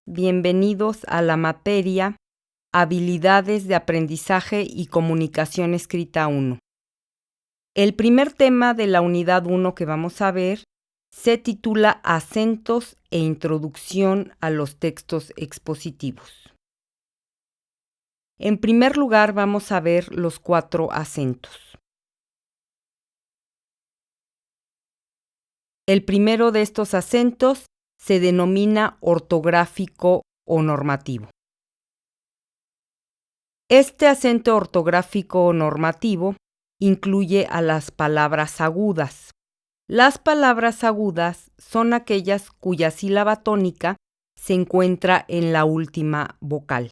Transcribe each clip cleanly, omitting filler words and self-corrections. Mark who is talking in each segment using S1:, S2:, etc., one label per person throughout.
S1: bienvenidos a la materia Habilidades de Aprendizaje y Comunicación Escrita 1. El primer tema de la unidad 1 que vamos a ver se titula Acentos e Introducción a los textos expositivos. En primer lugar vamos a ver los 4 acentos. El primero de estos acentos se denomina ortográfico o normativo. Este acento ortográfico o normativo incluye a las palabras agudas. Las palabras agudas son aquellas cuya sílaba tónica se encuentra en la última vocal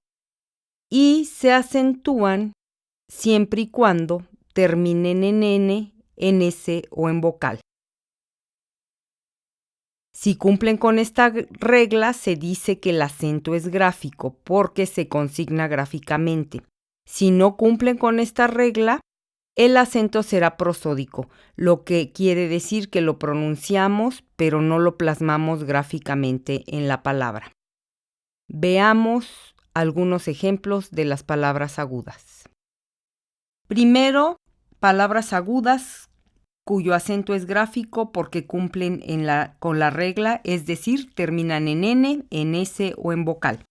S1: y se acentúan siempre y cuando terminen en N, en S o en vocal. Si cumplen con esta regla, se dice que el acento es gráfico porque se consigna gráficamente. Si no cumplen con esta regla, el acento será prosódico, lo que quiere decir que lo pronunciamos, pero no lo plasmamos gráficamente en la palabra. Veamos algunos ejemplos de las palabras agudas. Primero, palabras agudas cuyo acento es gráfico porque cumplen con la regla, es decir, terminan en N, en S o en vocal.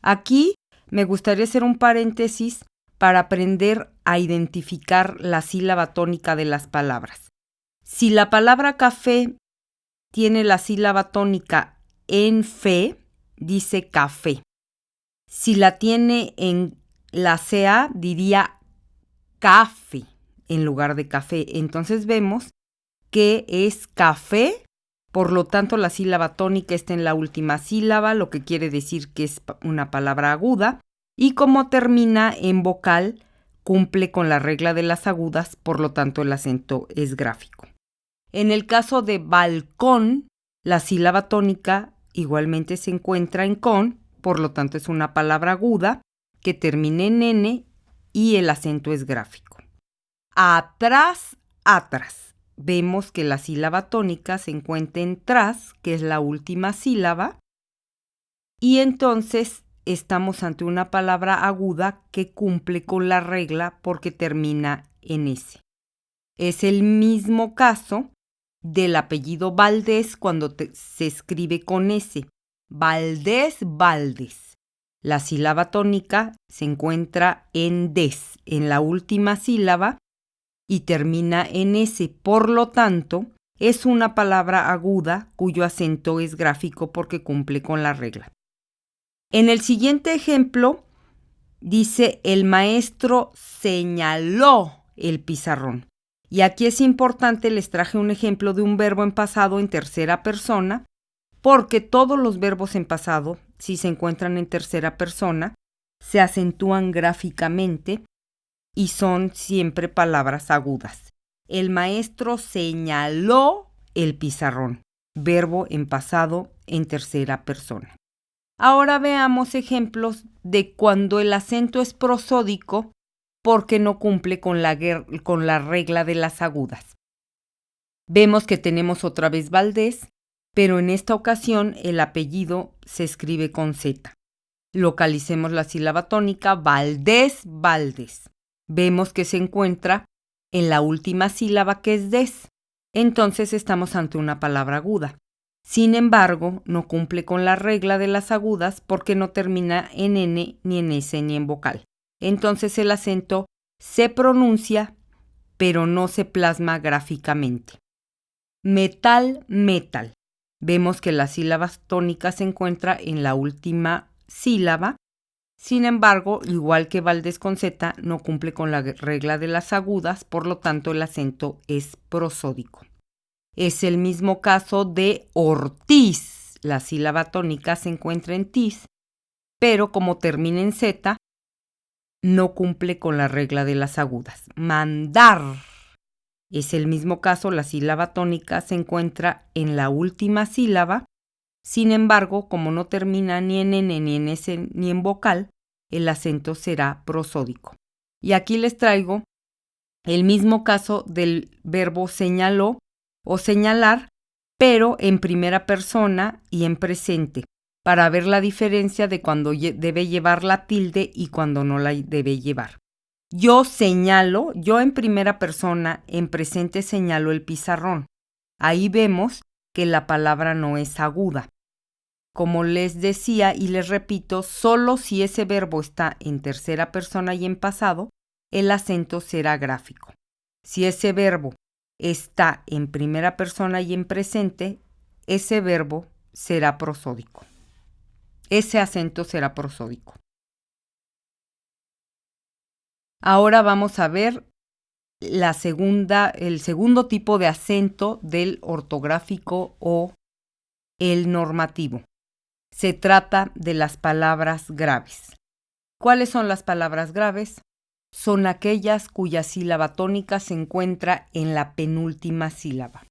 S1: Aquí me gustaría hacer un paréntesis para aprender a identificar la sílaba tónica de las palabras. Si la palabra café tiene la sílaba tónica en fe, dice café. Si la tiene en la CA, diría café en lugar de café. Entonces vemos que es café, por lo tanto la sílaba tónica está en la última sílaba, lo que quiere decir que es una palabra aguda, y como termina en vocal, cumple con la regla de las agudas, por lo tanto el acento es gráfico. En el caso de balcón, la sílaba tónica igualmente se encuentra en con, por lo tanto es una palabra aguda que termina en N y el acento es gráfico. Atrás, atras. Vemos que la sílaba tónica se encuentra en tras, que es la última sílaba, y entonces estamos ante una palabra aguda que cumple con la regla porque termina en S. Es el mismo caso del apellido Valdés cuando se escribe con S. Valdés, Valdes. La sílaba tónica se encuentra en des, en la última sílaba, y termina en S. Por lo tanto, es una palabra aguda cuyo acento es gráfico porque cumple con la regla. En el siguiente ejemplo, dice el maestro señaló el pizarrón. Y aquí es importante, les traje un ejemplo de un verbo en pasado en tercera persona, porque todos los verbos en pasado, si se encuentran en tercera persona, se acentúan gráficamente y son siempre palabras agudas. El maestro señaló el pizarrón, verbo en pasado en tercera persona. Ahora veamos ejemplos de cuando el acento es prosódico porque no cumple con la regla de las agudas. Vemos que tenemos otra vez Valdés, pero en esta ocasión el apellido se escribe con Z. Localicemos la sílaba tónica Valdés, Valdes. Vemos que se encuentra en la última sílaba que es des. Entonces estamos ante una palabra aguda. Sin embargo, no cumple con la regla de las agudas porque no termina en N, ni en S, ni en vocal. Entonces el acento se pronuncia, pero no se plasma gráficamente. Metal, metal. Vemos que la sílaba tónica se encuentra en la última sílaba. Sin embargo, igual que Valdés con Z, no cumple con la regla de las agudas, por lo tanto el acento es prosódico. Es el mismo caso de Ortiz. La sílaba tónica se encuentra en tis, pero como termina en Z, no cumple con la regla de las agudas. Mandar. Es el mismo caso, la sílaba tónica se encuentra en la última sílaba. Sin embargo, como no termina ni en N, ni en S, ni en vocal, el acento será prosódico. Y aquí les traigo el mismo caso del verbo señaló o señalar, pero en primera persona y en presente, para ver la diferencia de cuando debe llevar la tilde y cuando no la debe llevar. Yo señalo, yo en primera persona, en presente señalo el pizarrón. Ahí vemos que la palabra no es aguda. Como les decía y les repito, solo si ese verbo está en tercera persona y en pasado, el acento será gráfico. Si ese verbo está en primera persona y en presente, ese verbo será prosódico. Ese acento será prosódico. Ahora vamos a ver el segundo tipo de acento del ortográfico o el normativo. Se trata de las palabras graves. ¿Cuáles son las palabras graves? Son aquellas cuya sílaba tónica se encuentra en la penúltima sílaba.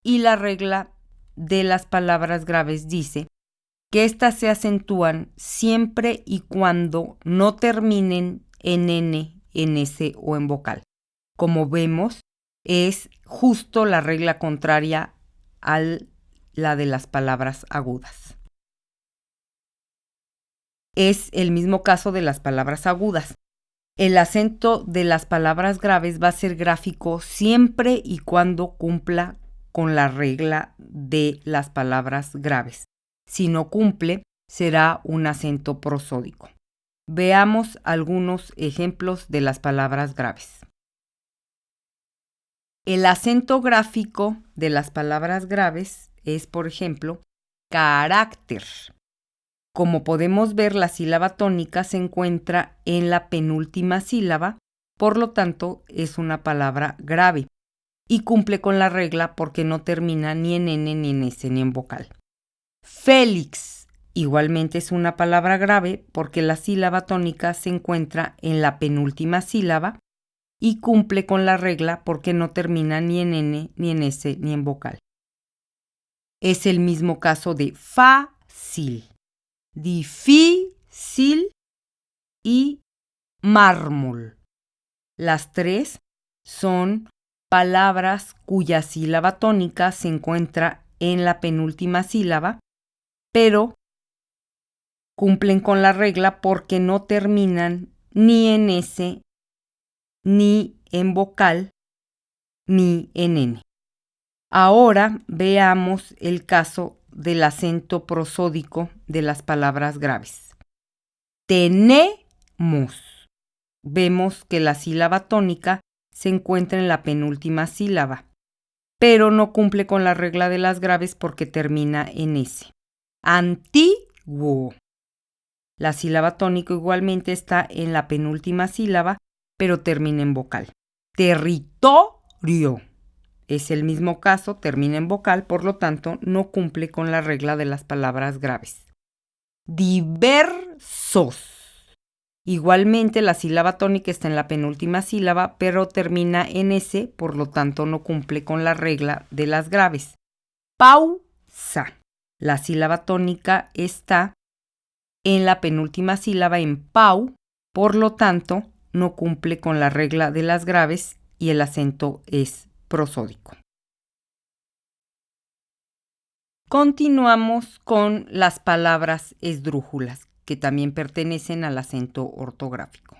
S1: Y la regla de las palabras graves dice que éstas se acentúan siempre y cuando no terminen en N, en S o en vocal. Como vemos, es justo la regla contraria a la de las palabras agudas. Es el mismo caso de las palabras agudas. El acento de las palabras graves va a ser gráfico siempre y cuando cumpla con la regla de las palabras graves. Si no cumple, será un acento prosódico. Veamos algunos ejemplos de las palabras graves. El acento gráfico de las palabras graves es, por ejemplo, carácter. Como podemos ver, la sílaba tónica se encuentra en la penúltima sílaba, por lo tanto, es una palabra grave y cumple con la regla porque no termina ni en N, ni en S, ni en vocal. Félix igualmente es una palabra grave porque la sílaba tónica se encuentra en la penúltima sílaba y cumple con la regla porque no termina ni en N, ni en S, ni en vocal. Es el mismo caso de fácil, difícil y mármol. Las tres son palabras cuya sílaba tónica se encuentra en la penúltima sílaba, pero cumplen con la regla porque no terminan ni en S, ni en vocal, ni en N. Ahora veamos el caso del acento prosódico de las palabras graves. Tenemos. Vemos que la sílaba tónica se encuentra en la penúltima sílaba, pero no cumple con la regla de las graves porque termina en S. Antiguo. La sílaba tónica igualmente está en la penúltima sílaba, pero termina en vocal. Territorio. Es el mismo caso, termina en vocal, por lo tanto, no cumple con la regla de las palabras graves. Diversos. Igualmente, la sílaba tónica está en la penúltima sílaba, pero termina en S, por lo tanto, no cumple con la regla de las graves. Pausa. La sílaba tónica está en la penúltima sílaba en pau, por lo tanto, no cumple con la regla de las graves y el acento es prosódico. Continuamos con las palabras esdrújulas, que también pertenecen al acento ortográfico.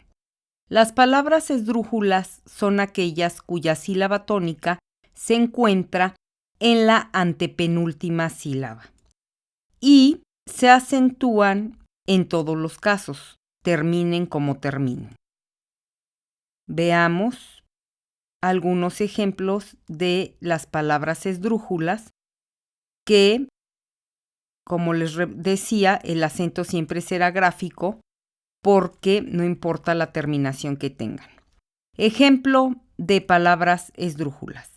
S1: Las palabras esdrújulas son aquellas cuya sílaba tónica se encuentra en la antepenúltima sílaba y se acentúan en todos los casos, terminen como terminen. Veamos algunos ejemplos de las palabras esdrújulas que, como les decía, el acento siempre será gráfico porque no importa la terminación que tengan. Ejemplo de palabras esdrújulas.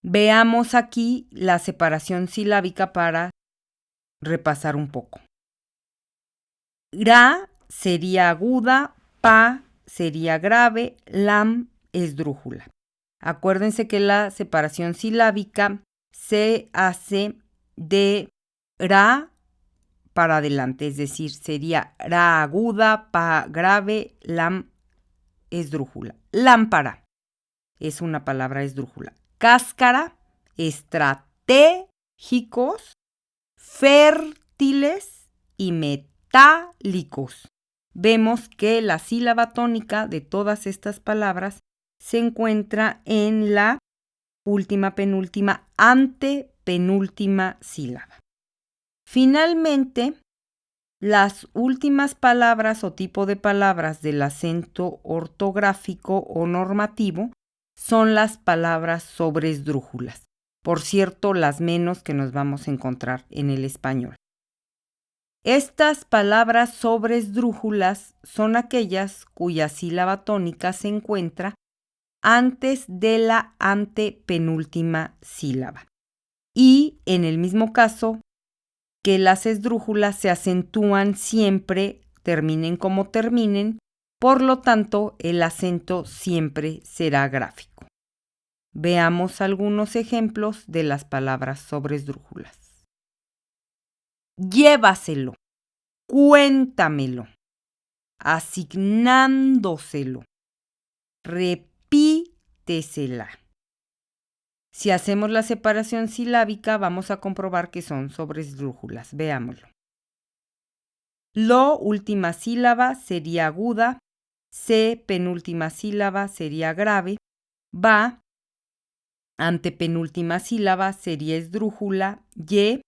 S1: Veamos aquí la separación silábica para repasar un poco. Ra sería aguda, pa sería grave, lam esdrújula. Acuérdense que la separación silábica se hace de ra para adelante, es decir, sería ra aguda, pa grave, lam esdrújula. Lámpara es una palabra esdrújula. Cáscara, estratégicos, fértiles y metálicos. Vemos que la sílaba tónica de todas estas palabras se encuentra en la última, penúltima, antepenúltima sílaba. Finalmente, las últimas palabras o tipo de palabras del acento ortográfico o normativo son las palabras sobresdrújulas. Por cierto, las menos que nos vamos a encontrar en el español. Estas palabras sobresdrújulas son aquellas cuya sílaba tónica se encuentra antes de la antepenúltima sílaba. Y en el mismo caso que las esdrújulas se acentúan siempre, terminen como terminen, por lo tanto el acento siempre será gráfico. Veamos algunos ejemplos de las palabras sobresdrújulas. Llévaselo, cuéntamelo, asignándoselo, repítesela. Si hacemos la separación silábica, vamos a comprobar que son sobresdrújulas. Veámoslo. Lo, última sílaba, sería aguda. Se, penúltima sílaba, sería grave. Va, antepenúltima sílaba, sería esdrújula. Y,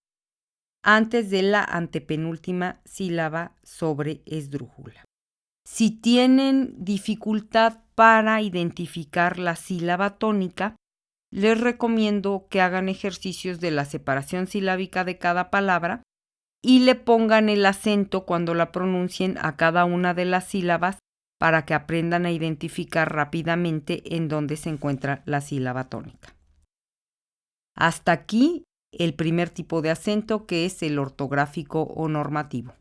S1: antes de la antepenúltima sílaba, sobre esdrújula. Si tienen dificultad para identificar la sílaba tónica, les recomiendo que hagan ejercicios de la separación silábica de cada palabra y le pongan el acento cuando la pronuncien a cada una de las sílabas para que aprendan a identificar rápidamente en dónde se encuentra la sílaba tónica. Hasta aquí el primer tipo de acento, que es el ortográfico o normativo.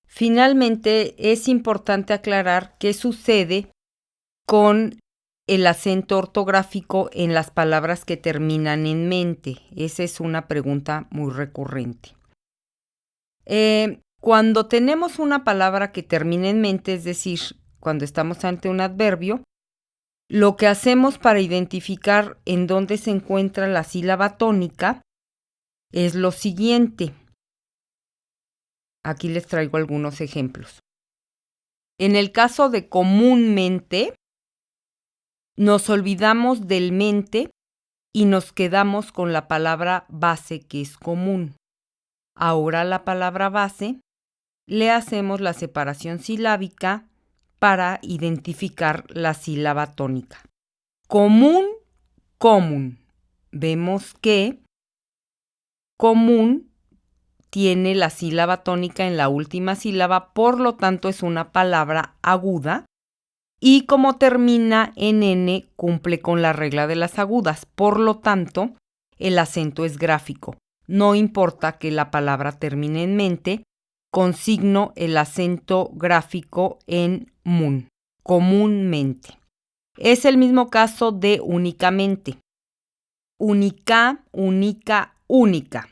S1: Finalmente, es importante aclarar qué sucede con el acento ortográfico en las palabras que terminan en mente. Esa es una pregunta muy recurrente. Cuando tenemos una palabra que termina en mente, es decir, cuando estamos ante un adverbio, lo que hacemos para identificar en dónde se encuentra la sílaba tónica es lo siguiente. Aquí les traigo algunos ejemplos. En el caso de comúnmente, nos olvidamos del mente y nos quedamos con la palabra base, que es común. Ahora a la palabra base le hacemos la separación silábica para identificar la sílaba tónica. Común, común. Vemos que común tiene la sílaba tónica en la última sílaba, por lo tanto es una palabra aguda. Y como termina en N, cumple con la regla de las agudas. Por lo tanto, el acento es gráfico. No importa que la palabra termine en mente, consigno el acento gráfico en mun, comúnmente. Es el mismo caso de únicamente. Única, única, única.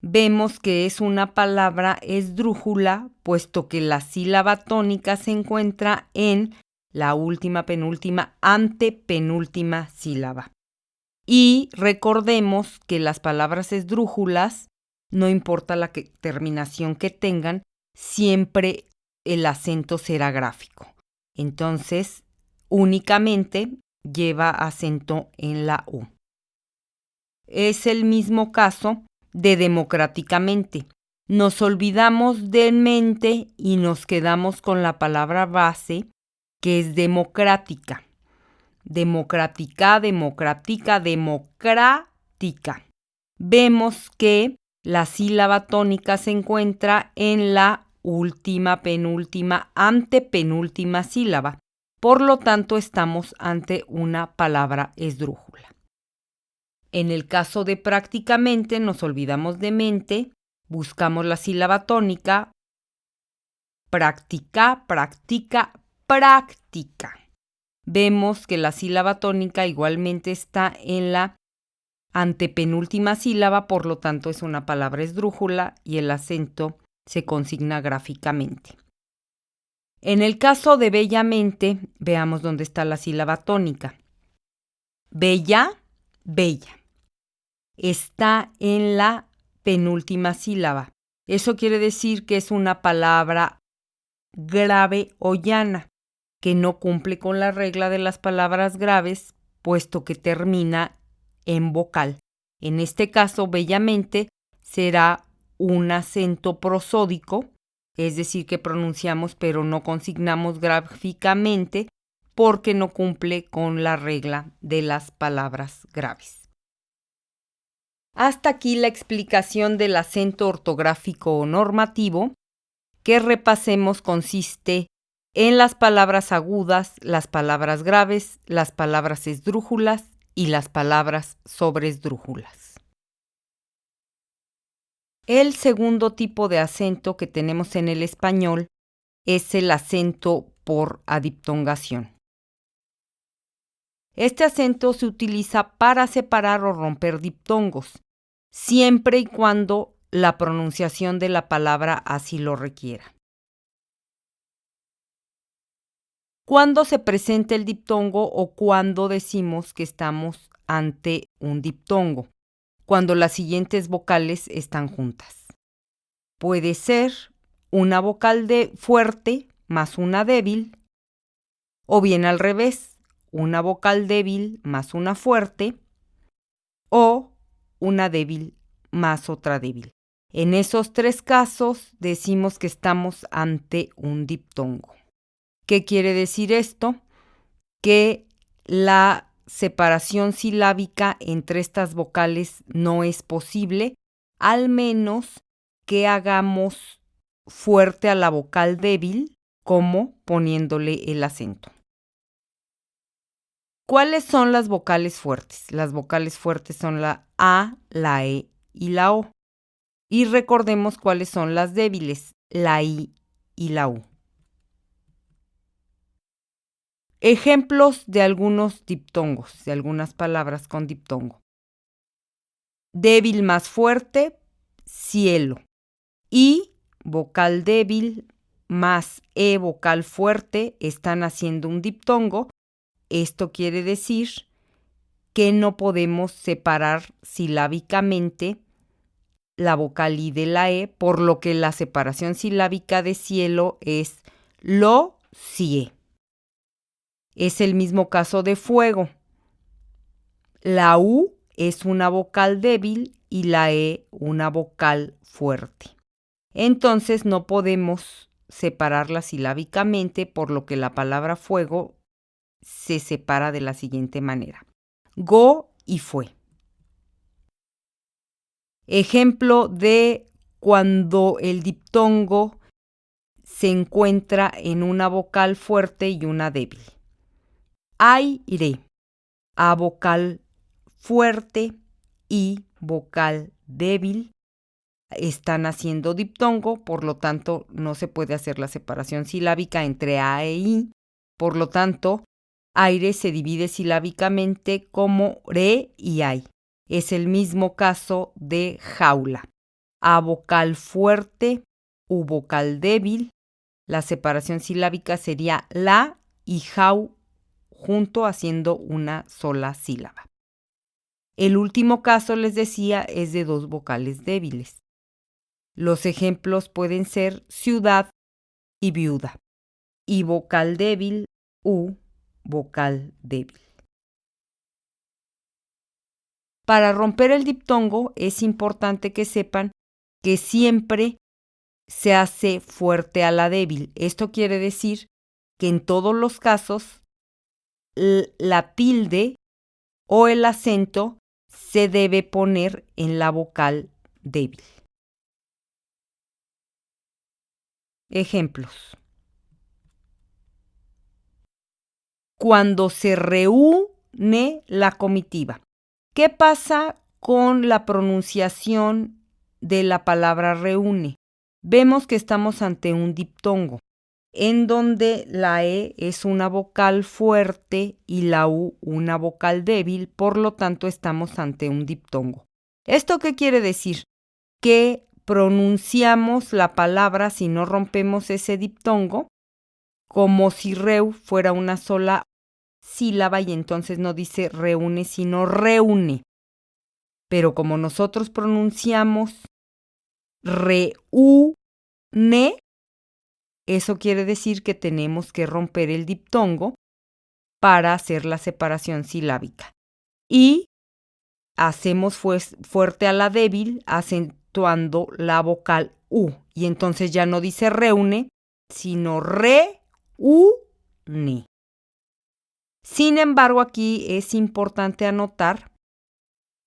S1: Vemos que es una palabra esdrújula, puesto que la sílaba tónica se encuentra en la última, penúltima, antepenúltima sílaba. Y recordemos que las palabras esdrújulas, no importa la terminación que tengan, siempre el acento será gráfico. Entonces, únicamente lleva acento en la U. Es el mismo caso de democráticamente. Nos olvidamos de mente y nos quedamos con la palabra base, que es democrática. Democrática, democrática, democrática. Vemos que la sílaba tónica se encuentra en la última, penúltima, antepenúltima sílaba. Por lo tanto, estamos ante una palabra esdrújula. En el caso de prácticamente, nos olvidamos de mente, buscamos la sílaba tónica, práctica, práctica, práctica. Vemos que la sílaba tónica igualmente está en la antepenúltima sílaba, por lo tanto es una palabra esdrújula y el acento se consigna gráficamente. En el caso de bellamente, veamos dónde está la sílaba tónica. Bella, bella. está en la penúltima sílaba. Eso quiere decir que es una palabra grave o llana, que no cumple con la regla de las palabras graves, puesto que termina en vocal. En este caso, bellamente, será un acento prosódico, es decir, que pronunciamos pero no consignamos gráficamente porque no cumple con la regla de las palabras graves. Hasta aquí la explicación del acento ortográfico o normativo, que repasemos consiste en las palabras agudas, las palabras graves, las palabras esdrújulas y las palabras sobresdrújulas. El segundo tipo de acento que tenemos en el español es el acento por adiptongación. Este acento se utiliza para separar o romper diptongos, siempre y cuando la pronunciación de la palabra así lo requiera. ¿Cuándo se presenta el diptongo o cuándo decimos que estamos ante un diptongo? Cuando las siguientes vocales están juntas. Puede ser una vocal fuerte más una débil, o bien al revés, una vocal débil más una fuerte, o una débil más otra débil. En esos tres casos decimos que estamos ante un diptongo. ¿Qué quiere decir esto? Que la separación silábica entre estas vocales no es posible, al menos que hagamos fuerte a la vocal débil, como poniéndole el acento. ¿Cuáles son las vocales fuertes? Las vocales fuertes son la A, la E y la O. Y recordemos cuáles son las débiles, la I y la U. Ejemplos de algunos diptongos, de algunas palabras con diptongo. Débil más fuerte, cielo. Y vocal débil más E vocal fuerte están haciendo un diptongo. Esto quiere decir que no podemos separar silábicamente la vocal I de la E, por lo que la separación silábica de cielo es lo, cie. Es el mismo caso de fuego. La U es una vocal débil y la E una vocal fuerte. Entonces no podemos separarla silábicamente, por lo que la palabra fuego se separa de la siguiente manera. Go y fue. Ejemplo de cuando el diptongo se encuentra en una vocal fuerte y una débil. Aire, A vocal fuerte y vocal débil están haciendo diptongo, por lo tanto no se puede hacer la separación silábica entre A e I, por lo tanto aire se divide silábicamente como re y ay. Es el mismo caso de jaula. A vocal fuerte, U vocal débil, la separación silábica sería la y jau junto haciendo una sola sílaba. El último caso, les decía, es de dos vocales débiles. Los ejemplos pueden ser ciudad y viuda. Y vocal débil, U vocal débil. Para romper el diptongo es importante que sepan que siempre se hace fuerte a la débil. Esto quiere decir que en todos los casos la tilde o el acento se debe poner en la vocal débil. Ejemplos. Cuando se reúne la comitiva. ¿Qué pasa con la pronunciación de la palabra reúne? Vemos que estamos ante un diptongo, en donde la E es una vocal fuerte y la U una vocal débil, por lo tanto estamos ante un diptongo. ¿Esto qué quiere decir? Que pronunciamos la palabra, si no rompemos ese diptongo, como si reu fuera una sola sílaba y entonces no dice reúne, sino reúne. Pero como nosotros pronunciamos reúne, eso quiere decir que tenemos que romper el diptongo para hacer la separación silábica. Y hacemos fuerte a la débil acentuando la vocal U. Y entonces ya no dice reúne, sino reúne. Sin embargo, aquí es importante anotar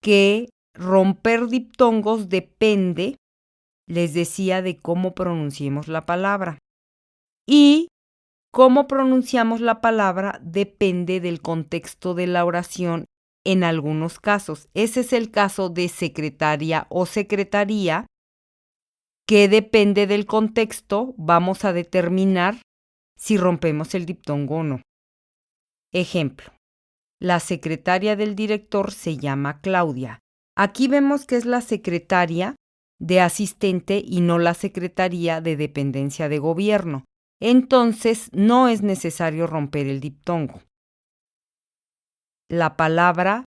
S1: que romper diptongos depende, les decía, de cómo pronunciemos la palabra. Y cómo pronunciamos la palabra depende del contexto de la oración en algunos casos. Ese es el caso de secretaria o secretaría, que depende del contexto, vamos a determinar si rompemos el diptongo o no. Ejemplo, la secretaria del director se llama Claudia. Aquí vemos que es la secretaria de asistente y no la secretaría de dependencia de gobierno. Entonces, no es necesario romper el diptongo. La palabra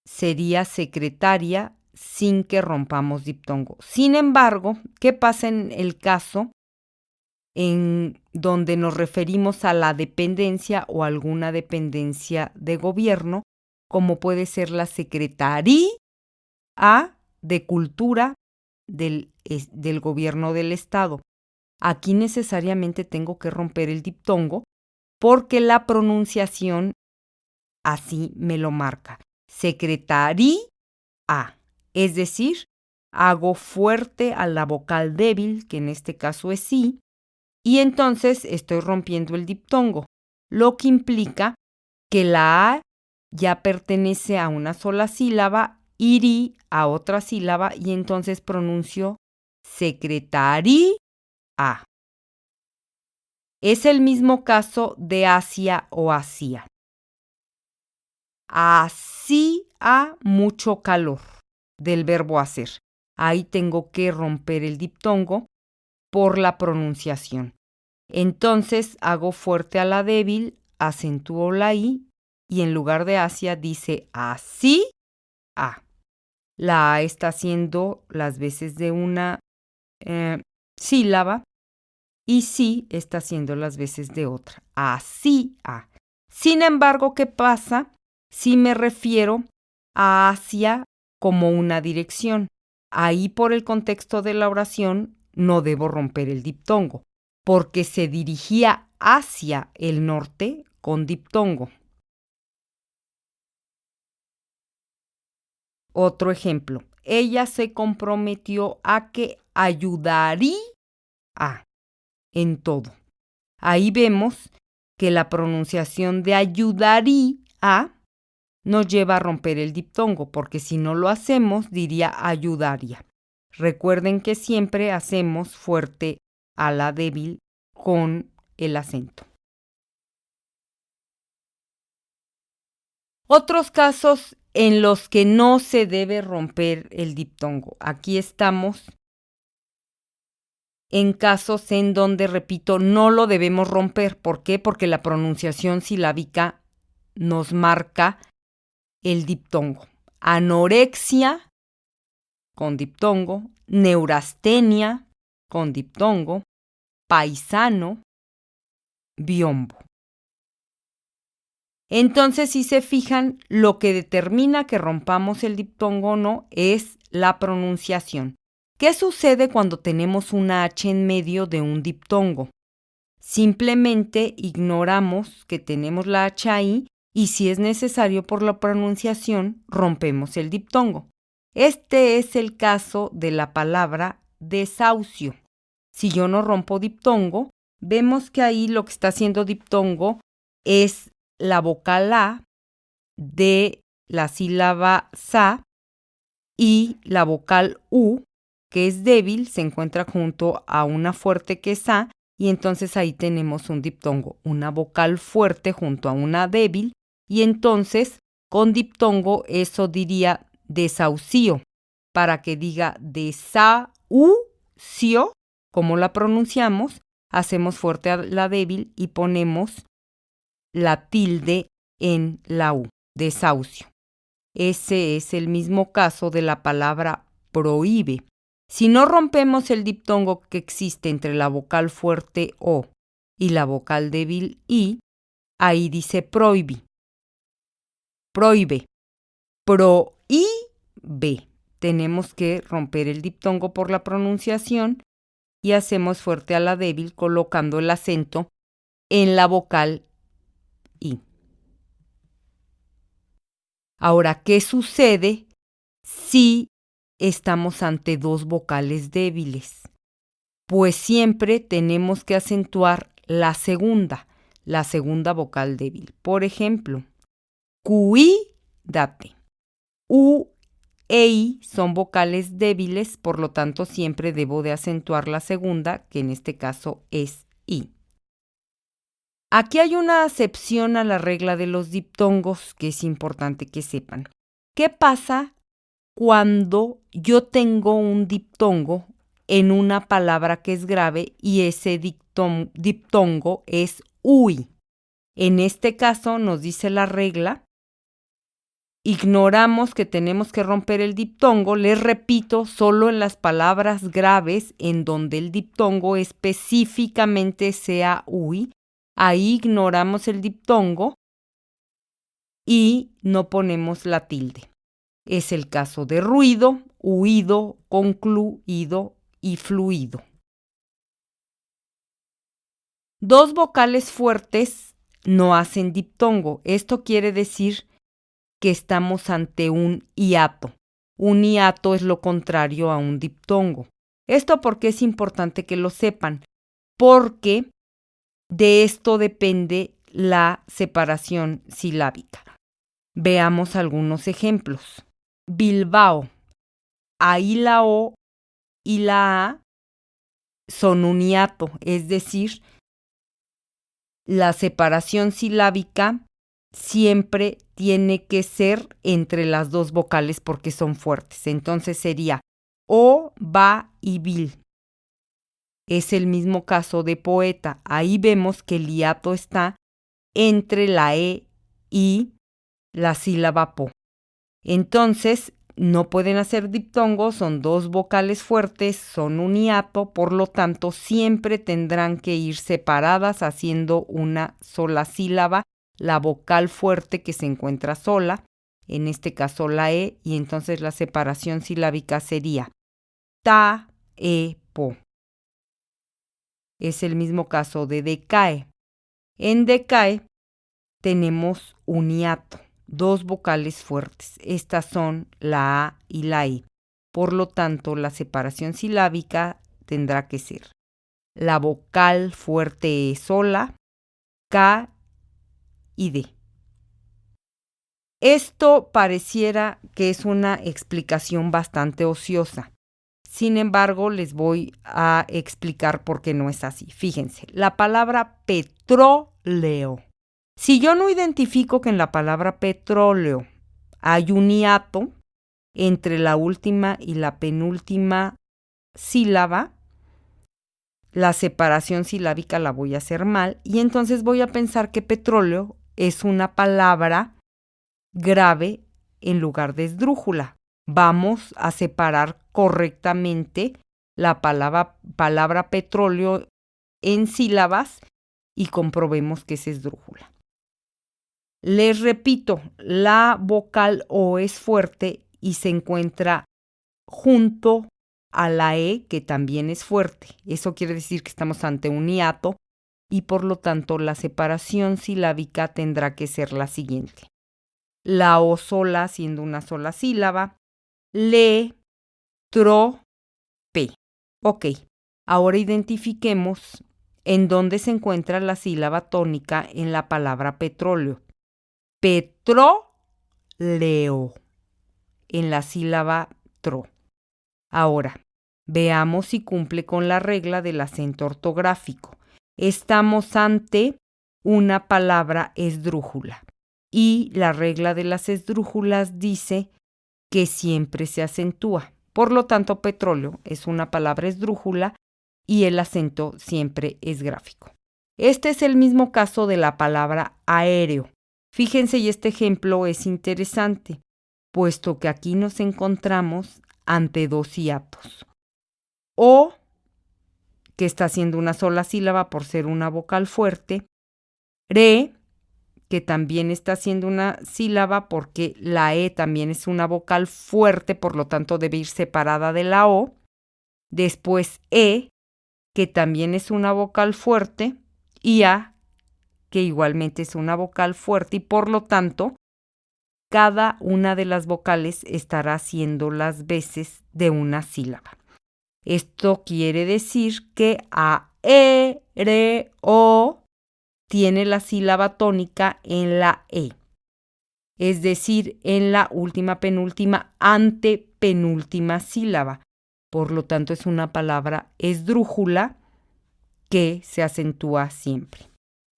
S1: sería secretaria sin que rompamos diptongo. Sin embargo, ¿qué pasa en el caso en donde nos referimos a la dependencia o alguna dependencia de gobierno, como puede ser la Secretaría de Cultura del gobierno del Estado? Aquí necesariamente tengo que romper el diptongo porque la pronunciación así me lo marca. Secretaría, es decir, hago fuerte a la vocal débil, que en este caso es sí, y entonces estoy rompiendo el diptongo, lo que implica que la A ya pertenece a una sola sílaba, irí a otra sílaba, y entonces pronuncio secretaría. Es el mismo caso de hacia o hacía. Hacía mucho calor, del verbo hacer. Ahí tengo que romper el diptongo por la pronunciación. Entonces hago fuerte a la débil, acentúo la I y en lugar de hacia dice así a. La A está haciendo las veces de una sílaba y sí está haciendo las veces de otra. Así a. Sin embargo, ¿qué pasa si me refiero a hacia como una dirección? Ahí, por el contexto de la oración, no debo romper el diptongo, porque se dirigía hacia el norte con diptongo. Otro ejemplo. Ella se comprometió a que ayudaría en todo. Ahí vemos que la pronunciación de ayudaría nos lleva a romper el diptongo, porque si no lo hacemos, diría ayudaría. Recuerden que siempre hacemos fuerte a la débil con el acento. Otros casos en los que no se debe romper el diptongo. Aquí estamos en casos en donde, repito, no lo debemos romper. ¿Por qué? Porque la pronunciación silábica nos marca el diptongo. Anorexia con diptongo, neurastenia con diptongo, paisano, biombo. Entonces, si se fijan, lo que determina que rompamos el diptongo o no es la pronunciación. ¿Qué sucede cuando tenemos una H en medio de un diptongo? Simplemente ignoramos que tenemos la H ahí y si es necesario por la pronunciación, rompemos el diptongo. Este es el caso de la palabra desahucio. Si yo no rompo diptongo, vemos que ahí lo que está haciendo diptongo es la vocal A de la sílaba sa y la vocal U, que es débil, se encuentra junto a una fuerte que es sa, y entonces ahí tenemos un diptongo, una vocal fuerte junto a una débil, y entonces con diptongo eso diría desahucio, para que diga desahucio, como la pronunciamos, hacemos fuerte a la débil y ponemos la tilde en la U, desahucio. Ese es el mismo caso de la palabra prohíbe. Si no rompemos el diptongo que existe entre la vocal fuerte O y la vocal débil I, ahí dice prohíbe. Prohíbe. Prohíbe. Tenemos que romper el diptongo por la pronunciación y hacemos fuerte a la débil colocando el acento en la vocal I. Ahora, ¿qué sucede si estamos ante dos vocales débiles? Pues siempre tenemos que acentuar la segunda vocal débil. Por ejemplo, cuídate. U e I son vocales débiles, por lo tanto siempre debo de acentuar la segunda, que en este caso es I. Aquí hay una acepción a la regla de los diptongos que es importante que sepan. ¿Qué pasa cuando yo tengo un diptongo en una palabra que es grave y ese diptongo es UI? En este caso nos dice la regla, ignoramos que tenemos que romper el diptongo, les repito, solo en las palabras graves en donde el diptongo específicamente sea UI, ahí ignoramos el diptongo y no ponemos la tilde. Es el caso de ruido, huido, concluido y fluido. Dos vocales fuertes no hacen diptongo. Esto quiere decir que estamos ante un hiato. Un hiato es lo contrario a un diptongo. Esto porque es importante que lo sepan, porque de esto depende la separación silábica. Veamos algunos ejemplos. Bilbao. Ahí la O y la A son un hiato, es decir, la separación silábica siempre tiene que ser entre las dos vocales porque son fuertes. Entonces sería O, ba y bil. Es el mismo caso de poeta. Ahí vemos que el hiato está entre la E y la sílaba po. Entonces, no pueden hacer diptongos, son dos vocales fuertes, son un hiato, por lo tanto, siempre tendrán que ir separadas haciendo una sola sílaba, la vocal fuerte que se encuentra sola, en este caso la E, y entonces la separación silábica sería ta, e, po. Es el mismo caso de decae. En decae tenemos un hiato, dos vocales fuertes. Estas son la A y la I. Por lo tanto, la separación silábica tendrá que ser la vocal fuerte sola, K y D. Esto pareciera que es una explicación bastante ociosa. Sin embargo, les voy a explicar por qué no es así. Fíjense, la palabra petróleo. Si yo no identifico que en la palabra petróleo hay un hiato entre la última y la penúltima sílaba, la separación silábica la voy a hacer mal y entonces voy a pensar que petróleo es una palabra grave en lugar de esdrújula. Vamos a separar correctamente la palabra petróleo en sílabas y comprobemos que es esdrújula. Les repito, la vocal O es fuerte y se encuentra junto a la E, que también es fuerte. Eso quiere decir que estamos ante un hiato y por lo tanto la separación silábica tendrá que ser la siguiente. La O sola siendo una sola sílaba, le, tro, pe. Ok, ahora identifiquemos en dónde se encuentra la sílaba tónica en la palabra petróleo. Petróleo, en la sílaba tro. Ahora, veamos si cumple con la regla del acento ortográfico. Estamos ante una palabra esdrújula y la regla de las esdrújulas dice que siempre se acentúa. Por lo tanto, petróleo es una palabra esdrújula y el acento siempre es gráfico. Este es el mismo caso de la palabra aéreo. Fíjense, y este ejemplo es interesante. puesto que aquí nos encontramos ante dos hiatos. O, que está haciendo una sola sílaba por ser una vocal fuerte. Re, que también está haciendo una sílaba porque la E también es una vocal fuerte, por lo tanto debe ir separada de la O. Después E, que también es una vocal fuerte, y A, que igualmente es una vocal fuerte, y por lo tanto, cada una de las vocales estará haciendo las veces de una sílaba. Esto quiere decir que A, E, R, O tiene la sílaba tónica en la E, es decir, en la última, penúltima, antepenúltima sílaba. Por lo tanto, es una palabra esdrújula que se acentúa siempre.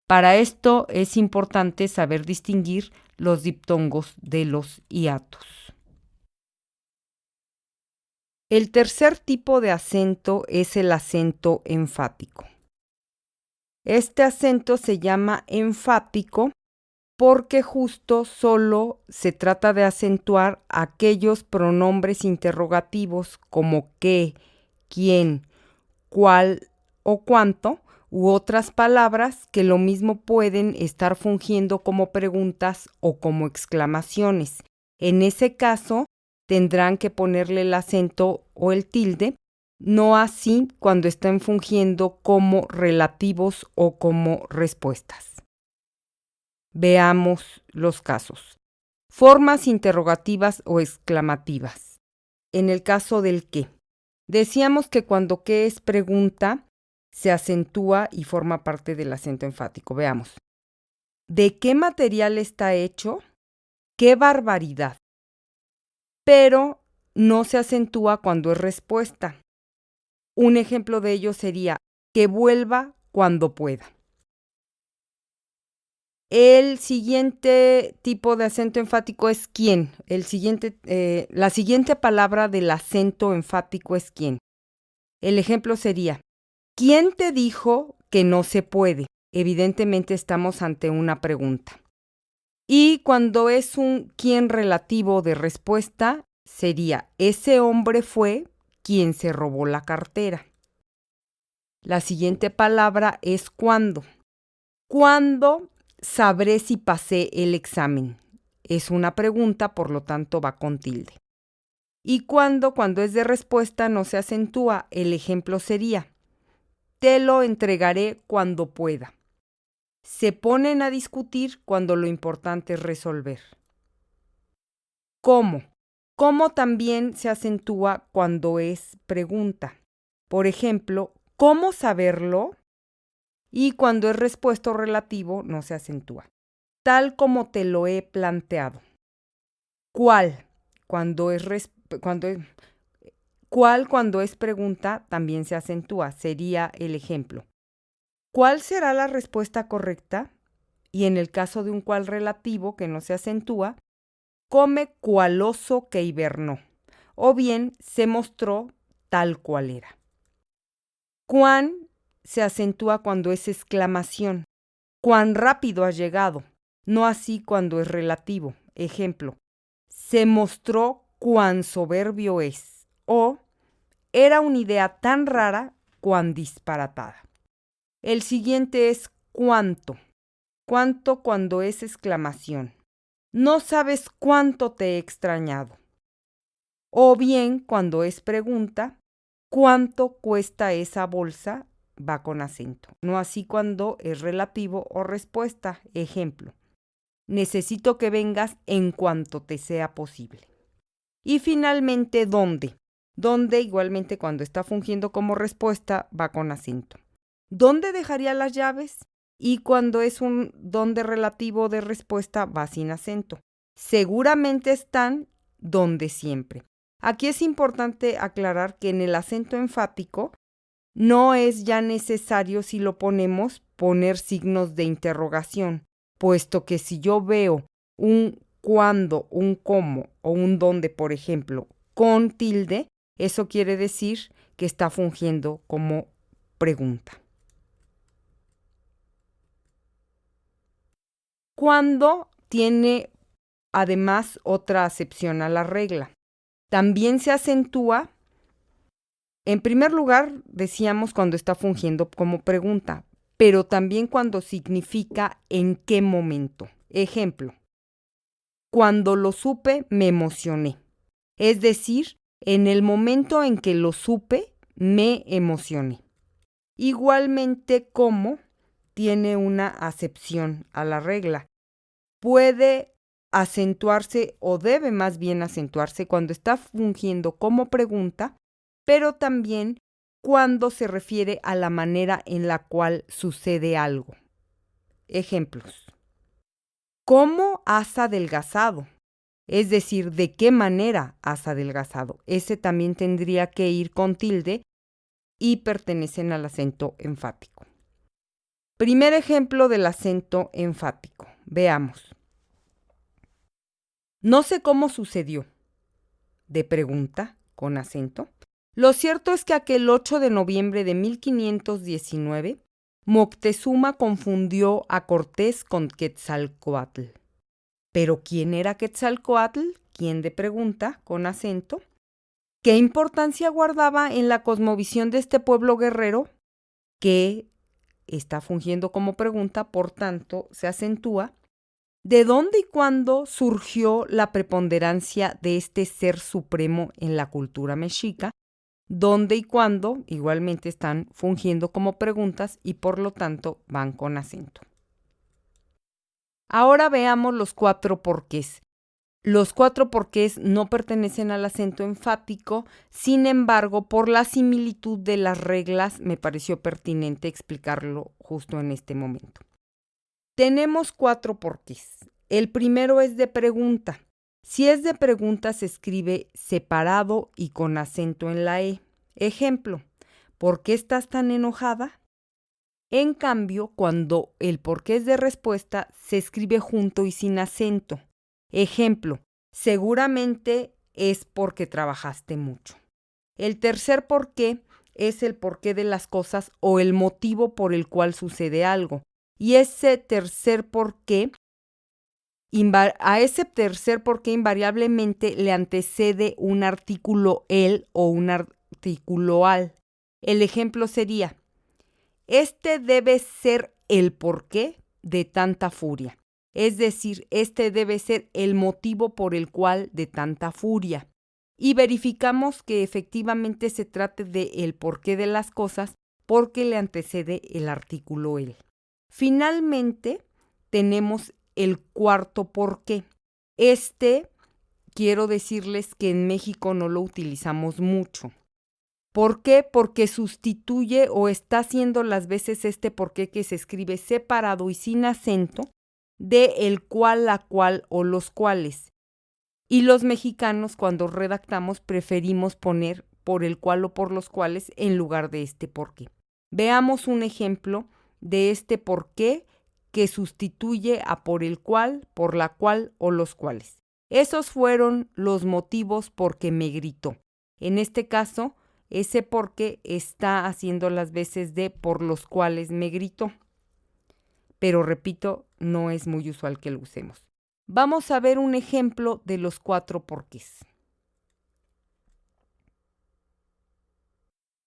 S1: Para esto es importante saber distinguir los diptongos de los hiatos. El tercer tipo de acento es el acento enfático. Este acento se llama enfático porque justo solo se trata de acentuar aquellos pronombres interrogativos como qué, quién, cuál o cuánto, u otras palabras que lo mismo pueden estar fungiendo como preguntas o como exclamaciones. En ese caso, tendrán que ponerle el acento o el tilde, no así cuando están fungiendo como relativos o como respuestas. Veamos los casos. Formas interrogativas o exclamativas. En el caso del qué. Decíamos que cuando qué es pregunta, se acentúa y forma parte del acento enfático. Veamos. ¿De qué material está hecho? ¡Qué barbaridad! Pero no se acentúa cuando es respuesta. Un ejemplo de ello sería que vuelva cuando pueda. El siguiente tipo de acento enfático es quién. La siguiente palabra del acento enfático es quién. El ejemplo sería, ¿quién te dijo que no se puede? Evidentemente estamos ante una pregunta. Y cuando es un quién relativo de respuesta, sería, ese hombre fue quien se robó la cartera. La siguiente palabra es cuándo. ¿Cuándo sabré si pasé el examen? Es una pregunta, por lo tanto va con tilde. Y cuando es de respuesta, no se acentúa. El ejemplo sería, te lo entregaré cuando pueda. Se ponen a discutir cuando lo importante es resolver. ¿Cómo? ¿Cómo también se acentúa cuando es pregunta? Por ejemplo, ¿cómo saberlo? Y cuando es respuesta o relativo, no se acentúa. Tal como te lo he planteado. ¿Cuál? Cuando es pregunta, también se acentúa. Sería el ejemplo. ¿Cuál será la respuesta correcta? Y en el caso de un cuál relativo que no se acentúa, come cual oso que hibernó. O bien se mostró tal cual era. Cuán se acentúa cuando es exclamación. Cuán rápido has llegado. No así cuando es relativo. Ejemplo. Se mostró cuán soberbio es. O era una idea tan rara cuán disparatada. El siguiente es cuánto. Cuánto cuando es exclamación. No sabes cuánto te he extrañado. O bien cuando es pregunta, ¿cuánto cuesta esa bolsa? Va con acento. No así cuando es relativo o respuesta. Ejemplo. Necesito que vengas en cuanto te sea posible. Y finalmente, ¿dónde? Dónde igualmente cuando está fungiendo como respuesta va con acento. ¿Dónde dejaría las llaves? Y cuando es un dónde relativo de respuesta va sin acento. Seguramente están donde siempre. Aquí es importante aclarar que en el acento enfático no es ya necesario, si lo ponemos, poner signos de interrogación, puesto que si yo veo un cuándo, un cómo o un dónde, por ejemplo, con tilde, eso quiere decir que está fungiendo como pregunta. Cuando tiene además otra acepción a la regla. También se acentúa, en primer lugar, decíamos cuando está fungiendo como pregunta, pero también cuando significa en qué momento. Ejemplo, cuando lo supe me emocioné. Es decir, en el momento en que lo supe me emocioné. Igualmente como tiene una acepción a la regla. Puede acentuarse o debe más bien acentuarse cuando está fungiendo como pregunta, pero también cuando se refiere a la manera en la cual sucede algo. Ejemplos. ¿Cómo has adelgazado? Es decir, ¿de qué manera has adelgazado? Ese también tendría que ir con tilde y pertenecen al acento enfático. Primer ejemplo del acento enfático. Veamos. No sé cómo sucedió. De pregunta, con acento. Lo cierto es que aquel 8 de noviembre de 1519, Moctezuma confundió a Cortés con Quetzalcóatl. ¿Pero quién era Quetzalcóatl? ¿Quién de pregunta, con acento? ¿Qué importancia guardaba en la cosmovisión de este pueblo guerrero? Que está fungiendo como pregunta, por tanto, se acentúa. ¿De dónde y cuándo surgió la preponderancia de este ser supremo en la cultura mexica? ¿Dónde y cuándo? Igualmente están fungiendo como preguntas y por lo tanto van con acento. Ahora veamos los 4 porqués. Los 4 porqués no pertenecen al acento enfático, sin embargo, por la similitud de las reglas, me pareció pertinente explicarlo justo en este momento. Tenemos 4 porqués. El primero es de pregunta. Si es de pregunta, se escribe separado y con acento en la E. Ejemplo, ¿por qué estás tan enojada? En cambio, cuando el porqué es de respuesta, se escribe junto y sin acento. Ejemplo, seguramente es porque trabajaste mucho. El tercer porqué es el porqué de las cosas o el motivo por el cual sucede algo. Y ese tercer porqué, a ese tercer porqué invariablemente le antecede un artículo el o un artículo al. El ejemplo sería, este debe ser el porqué de tanta furia. Es decir, este debe ser el motivo por el cual de tanta furia. Y verificamos que efectivamente se trate de el porqué de las cosas porque le antecede el artículo el. Finalmente, tenemos el cuarto porqué. Quiero decirles que en México no lo utilizamos mucho. ¿Por qué? Porque sustituye o está haciendo las veces este porqué que se escribe separado y sin acento de el cual, la cual o los cuales. Y los mexicanos cuando redactamos preferimos poner por el cual o por los cuales en lugar de este porqué. Veamos un ejemplo de este porqué que sustituye a por el cual, por la cual o los cuales. Esos fueron los motivos por que me gritó. En este caso, ese porqué está haciendo las veces de por los cuales me gritó. Pero repito, no es muy usual que lo usemos. Vamos a ver un ejemplo de los 4 porqués.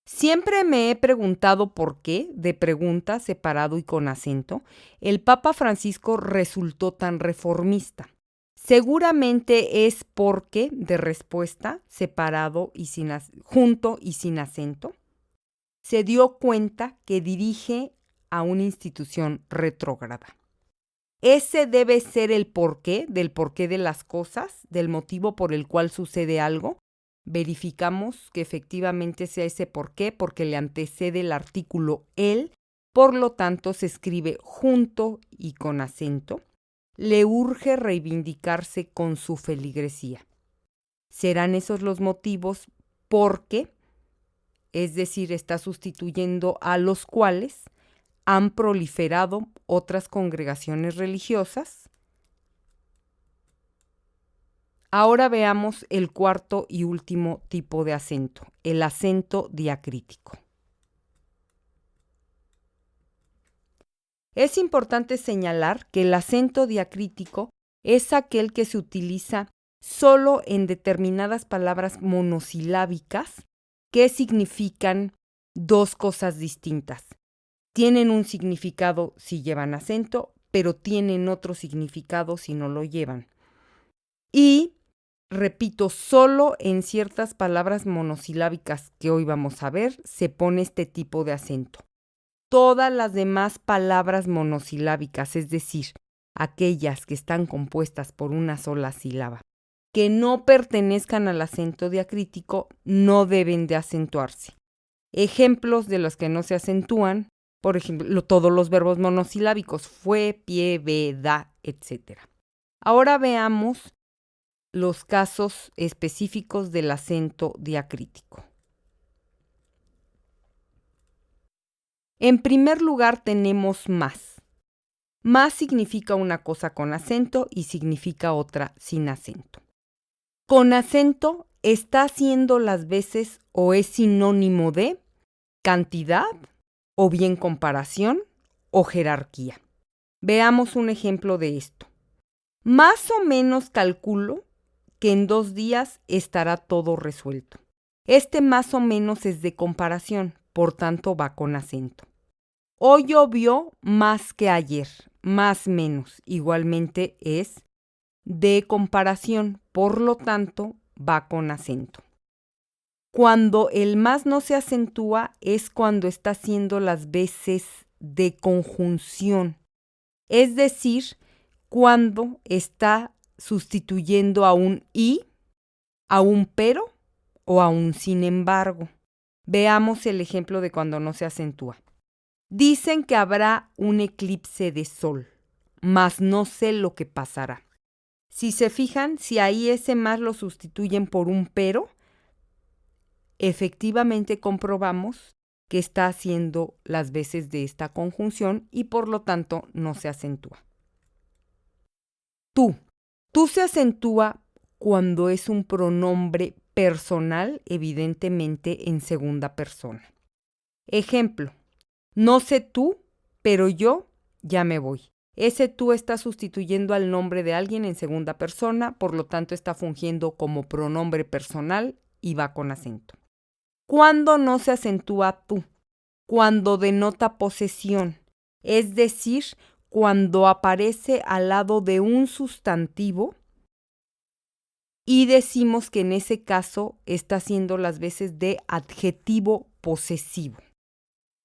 S1: Siempre me he preguntado por qué, de pregunta, separado y con acento, el Papa Francisco resultó tan reformista. Seguramente es porque, de respuesta, separado y junto y sin acento, se dio cuenta que dirige a una institución retrógrada. Ese debe ser el porqué del porqué de las cosas, del motivo por el cual sucede algo. Verificamos que efectivamente sea ese porqué porque le antecede el artículo el, por lo tanto se escribe junto y con acento. Le urge reivindicarse con su feligresía. Serán esos los motivos porque, es decir, está sustituyendo a los cuales han proliferado otras congregaciones religiosas. Ahora veamos el cuarto y último tipo de acento, el acento diacrítico. Es importante señalar que el acento diacrítico es aquel que se utiliza solo en determinadas palabras monosilábicas que significan dos cosas distintas. Tienen un significado si llevan acento, pero tienen otro significado si no lo llevan. Y, repito, solo en ciertas palabras monosilábicas que hoy vamos a ver se pone este tipo de acento. Todas las demás palabras monosilábicas, es decir, aquellas que están compuestas por una sola sílaba, que no pertenezcan al acento diacrítico, no deben de acentuarse. Ejemplos de los que no se acentúan, por ejemplo, todos los verbos monosilábicos, fue, pie, ve, da, etc. Ahora veamos los casos específicos del acento diacrítico. En primer lugar tenemos más. Más significa una cosa con acento y significa otra sin acento. Con acento está haciendo las veces o es sinónimo de cantidad o bien comparación o jerarquía. Veamos un ejemplo de esto. Más o menos calculo que en 2 días estará todo resuelto. Este más o menos es de comparación, por tanto va con acento. Hoy llovió más que ayer, más menos, igualmente es de comparación, por lo tanto va con acento. Cuando el más no se acentúa es cuando está haciendo las veces de conjunción, es decir, cuando está sustituyendo a un y, a un pero o a un sin embargo. Veamos el ejemplo de cuando no se acentúa. Dicen que habrá un eclipse de sol, mas no sé lo que pasará. Si se fijan, si ahí ese más lo sustituyen por un pero, efectivamente comprobamos que está haciendo las veces de esta conjunción y por lo tanto no se acentúa. Tú. Tú se acentúa cuando es un pronombre personal, evidentemente en segunda persona. Ejemplo, no sé tú, pero yo ya me voy. Ese tú está sustituyendo al nombre de alguien en segunda persona, por lo tanto está fungiendo como pronombre personal y va con acento. ¿Cuándo no se acentúa tú? Cuando denota posesión, es decir, cuando aparece al lado de un sustantivo y decimos que en ese caso está haciendo las veces de adjetivo posesivo.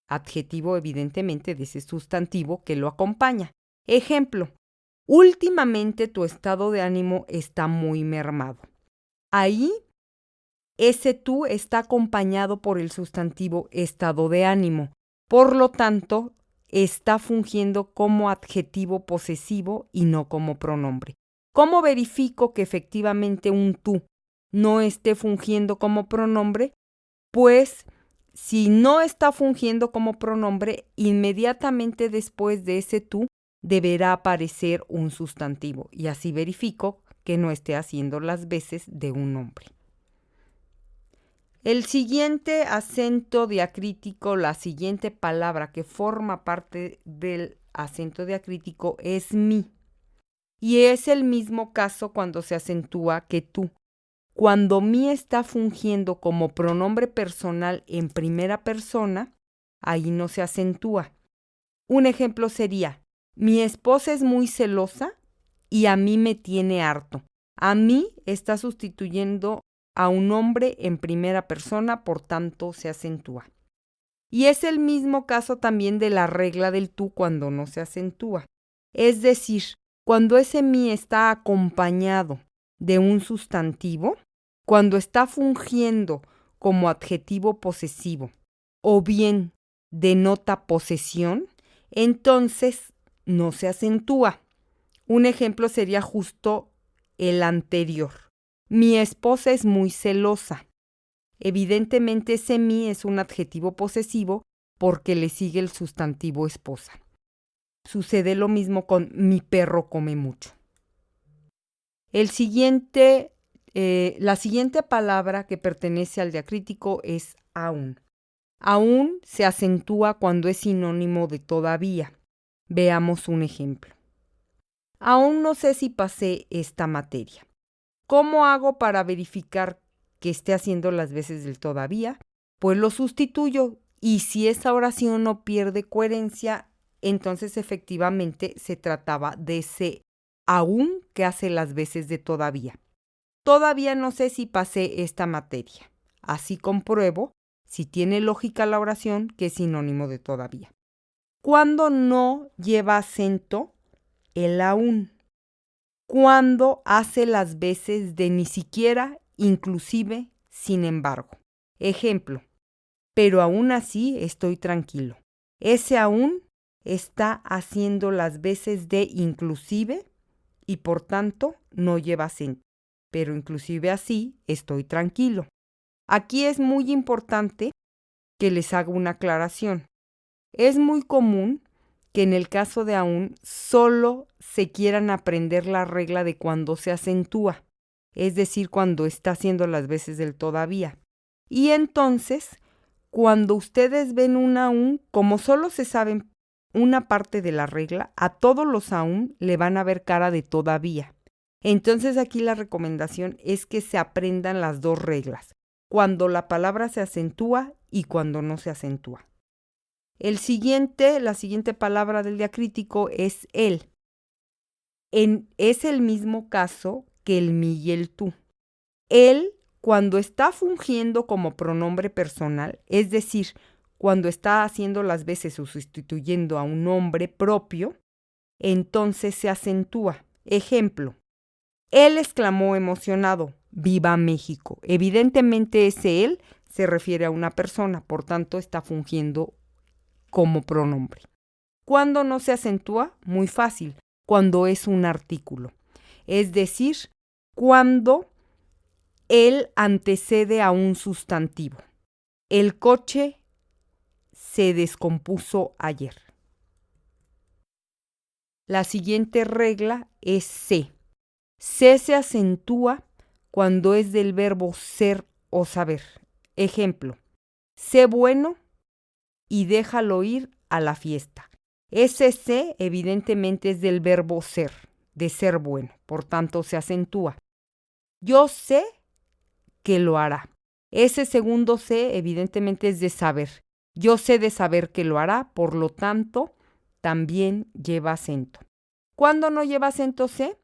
S1: Adjetivo evidentemente de ese sustantivo que lo acompaña. Ejemplo, últimamente tu estado de ánimo está muy mermado. Ahí, ese tú está acompañado por el sustantivo estado de ánimo. Por lo tanto, está fungiendo como adjetivo posesivo y no como pronombre. ¿Cómo verifico que efectivamente un tú no esté fungiendo como pronombre? Pues, si no está fungiendo como pronombre, inmediatamente después de ese tú deberá aparecer un sustantivo y así verifico que no esté haciendo las veces de un nombre. El siguiente acento diacrítico, la siguiente palabra que forma parte del acento diacrítico es mi. Y es el mismo caso cuando se acentúa que tú. Cuando mi está fungiendo como pronombre personal en primera persona, ahí no se acentúa. Un ejemplo sería, mi esposa es muy celosa y a mí me tiene harto. A mí está sustituyendo a un nombre en primera persona, por tanto se acentúa. Y es el mismo caso también de la regla del tú cuando no se acentúa. Es decir, cuando ese mi está acompañado de un sustantivo, cuando está fungiendo como adjetivo posesivo o bien denota posesión, entonces no se acentúa. Un ejemplo sería justo el anterior. Mi esposa es muy celosa. Evidentemente ese mi es un adjetivo posesivo porque le sigue el sustantivo esposa. Sucede lo mismo con mi perro come mucho. La siguiente palabra que pertenece al diacrítico es aún. Aún se acentúa cuando es sinónimo de todavía. Veamos un ejemplo. Aún no sé si pasé esta materia. ¿Cómo hago para verificar que esté haciendo las veces del todavía? Pues lo sustituyo, y si esa oración no pierde coherencia, entonces efectivamente se trataba de ese aún que hace las veces de todavía. Todavía no sé si pasé esta materia. Así compruebo si tiene lógica la oración, que es sinónimo de todavía. Cuando no lleva acento, el aún. Cuando hace las veces de ni siquiera, inclusive, sin embargo. Ejemplo, pero aún así estoy tranquilo. Ese aún está haciendo las veces de inclusive y por tanto no lleva acento. Pero inclusive así estoy tranquilo. Aquí es muy importante que les haga una aclaración. Es muy común que en el caso de aún solo se quieran aprender la regla de cuando se acentúa, es decir, cuando está haciendo las veces del todavía. Y entonces, cuando ustedes ven un aún, como solo se saben una parte de la regla, a todos los aún le van a ver cara de todavía. Entonces aquí la recomendación es que se aprendan las dos reglas, cuando la palabra se acentúa y cuando no se acentúa. La siguiente palabra del diacrítico es el. Es el mismo caso que el mi y el tú. El, cuando está fungiendo como pronombre personal, es decir, cuando está haciendo las veces o sustituyendo a un nombre propio, entonces se acentúa. Ejemplo, él exclamó emocionado, ¡Viva México! Evidentemente ese él se refiere a una persona, por tanto está fungiendo como pronombre. ¿Cuándo no se acentúa? Muy fácil, cuando es un artículo. Es decir, cuando él antecede a un sustantivo. El coche se descompuso ayer. La siguiente regla es se. Se acentúa cuando es del verbo ser o saber. Ejemplo, sé bueno y déjalo ir a la fiesta. Ese sé evidentemente es del verbo ser, de ser bueno, por tanto se acentúa. Yo sé que lo hará. Ese segundo sé evidentemente es de saber. Yo sé de saber que lo hará, por lo tanto también lleva acento. ¿Cuándo no lleva acento sé?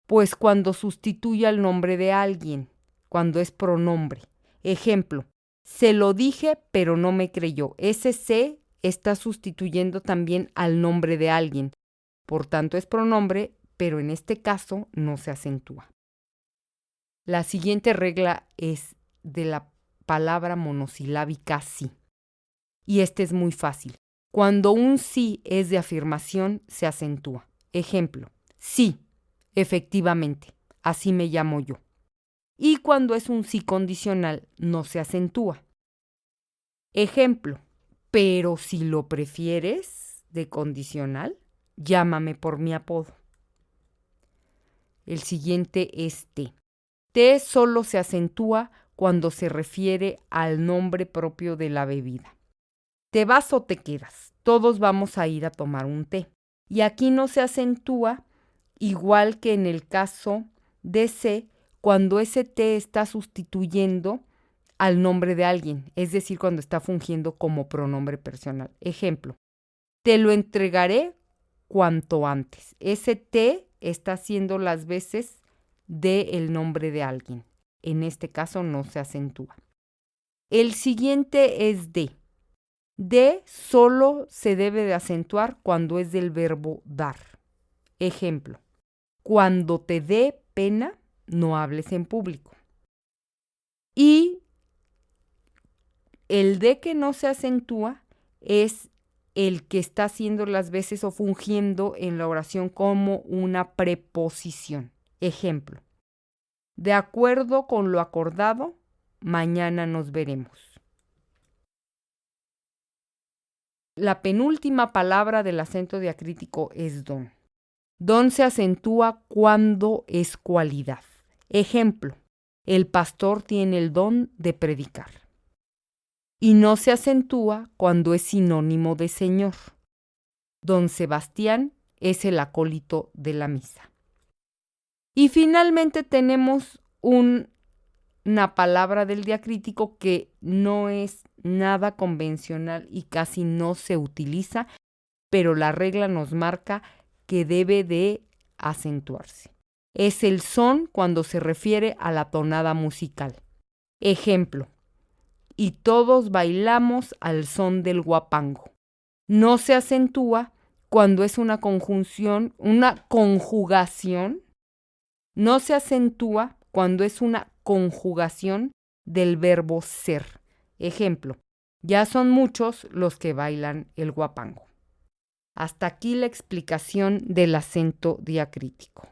S1: Pues cuando sustituye al nombre de alguien, cuando es pronombre. Ejemplo, se lo dije pero no me creyó. Ese se está sustituyendo también al nombre de alguien. Por tanto es pronombre, pero en este caso no se acentúa. La siguiente regla es de la palabra monosilábica sí. Y este es muy fácil. Cuando un sí es de afirmación, se acentúa. Ejemplo, sí, efectivamente, así me llamo yo. Y cuando es un sí condicional, no se acentúa. Ejemplo, pero si lo prefieres de condicional, llámame por mi apodo. El siguiente es te. Te solo se acentúa cuando se refiere al nombre propio de la bebida. ¿Te vas o te quedas? Todos vamos a ir a tomar un té. Y aquí no se acentúa, igual que en el caso de se, cuando ese te está sustituyendo al nombre de alguien, es decir, cuando está fungiendo como pronombre personal. Ejemplo, te lo entregaré cuanto antes. Ese te está haciendo las veces del nombre de alguien. En este caso no se acentúa. El siguiente es de. De solo se debe de acentuar cuando es del verbo dar. Ejemplo, cuando te dé pena, no hables en público. Y el de que no se acentúa es el que está haciendo las veces o fungiendo en la oración como una preposición. Ejemplo, de acuerdo con lo acordado, mañana nos veremos. La penúltima palabra del acento diacrítico es don. Don se acentúa cuando es cualidad. Ejemplo, el pastor tiene el don de predicar. Y no se acentúa cuando es sinónimo de señor. Don Sebastián es el acólito de la misa. Y finalmente tenemos una palabra del diacrítico que no es nada convencional y casi no se utiliza, pero la regla nos marca que debe de acentuarse. Es el son cuando se refiere a la tonada musical. Ejemplo: y todos bailamos al son del guapango. No se acentúa cuando es una conjugación, no se acentúa cuando es una conjugación del verbo ser. Ejemplo: ya son muchos los que bailan el guapango. Hasta aquí la explicación del acento diacrítico.